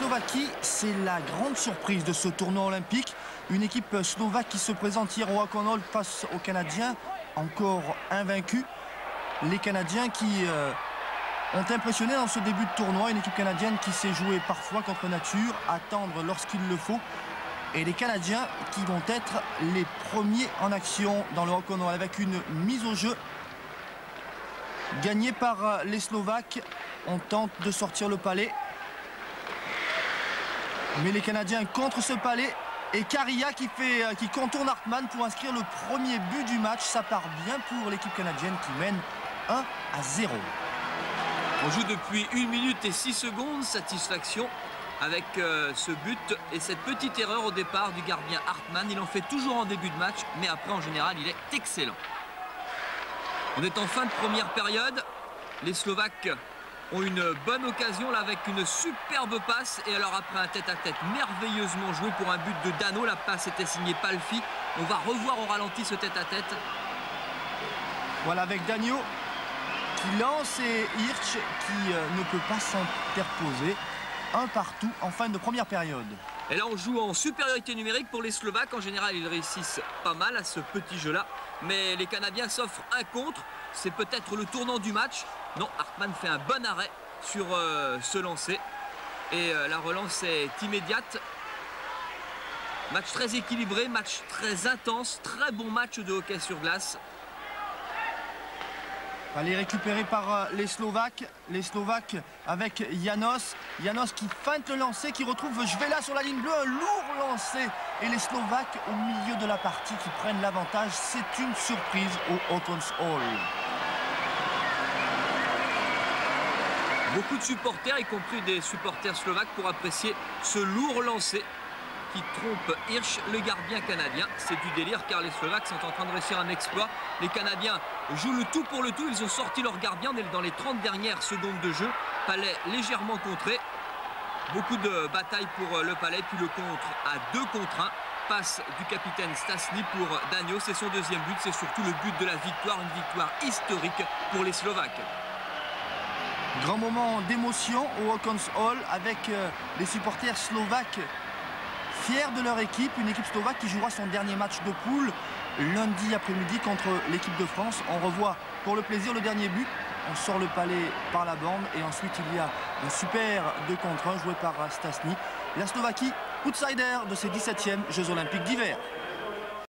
Slovaquie, c'est la grande surprise de ce tournoi olympique. Une équipe slovaque qui se présente hier au Hakonol face aux Canadiens, encore invaincus. Les Canadiens qui ont impressionné dans ce début de tournoi. Une équipe canadienne qui sait jouer parfois contre nature, attendre lorsqu'il le faut. Et les Canadiens qui vont être les premiers en action dans le Hakonol avec une mise au jeu gagnée par les Slovaques. On tente de sortir le palais. Mais les Canadiens contre ce palais. Et Kariya qui contourne Hartmann pour inscrire le premier but du match. Ça part bien pour l'équipe canadienne qui mène 1-0. On joue depuis 1 minute et 6 secondes. Satisfaction avec ce but et cette petite erreur au départ du gardien Hartmann. Il en fait toujours en début de match, mais après en général il est excellent. On est en fin de première période. Les Slovaques ont une bonne occasion là avec une superbe passe. Et alors après un tête-à-tête merveilleusement joué pour un but de Dano. La passe était signée Palfi. On va revoir au ralenti ce tête-à-tête. Voilà avec Dagno qui lance et Hirsch qui ne peut pas s'interposer. Un partout en fin de première période. Et là on joue en supériorité numérique pour les Slovaques. En général ils réussissent pas mal à ce petit jeu là. Mais les Canadiens s'offrent un contre. C'est peut-être le tournant du match. Non, Hartmann fait un bon arrêt sur ce lancer. Et la relance est immédiate. Match très équilibré, match très intense. Très bon match de hockey sur glace. Allez, récupéré par les Slovaques. Les Slovaques avec Janos. Janos qui feinte le lancer, qui retrouve Jvela sur la ligne bleue. Un lourd lancer. Et les Slovaques au milieu de la partie qui prennent l'avantage. C'est une surprise au Hakon's Hall. Beaucoup de supporters, y compris des supporters slovaques, pour apprécier ce lourd lancer qui trompe Hirsch, le gardien canadien. C'est du délire car les Slovaques sont en train de réussir un exploit. Les Canadiens jouent le tout pour le tout. Ils ont sorti leur gardien dans les 30 dernières secondes de jeu. Palais légèrement contré. Beaucoup de batailles pour le Palais. Puis le contre à 2 contre 1. Passe du capitaine Stasny pour Dagno. C'est son deuxième but. C'est surtout le but de la victoire. Une victoire historique pour les Slovaques. Grand moment d'émotion au Hakon's Hall avec les supporters slovaques fiers de leur équipe. Une équipe slovaque qui jouera son dernier match de poule lundi après-midi contre l'équipe de France. On revoit pour le plaisir le dernier but. On sort le palais par la bande et ensuite il y a un super 2 contre 1 joué par Stasny. La Slovaquie, outsider de ses 17e Jeux Olympiques d'hiver.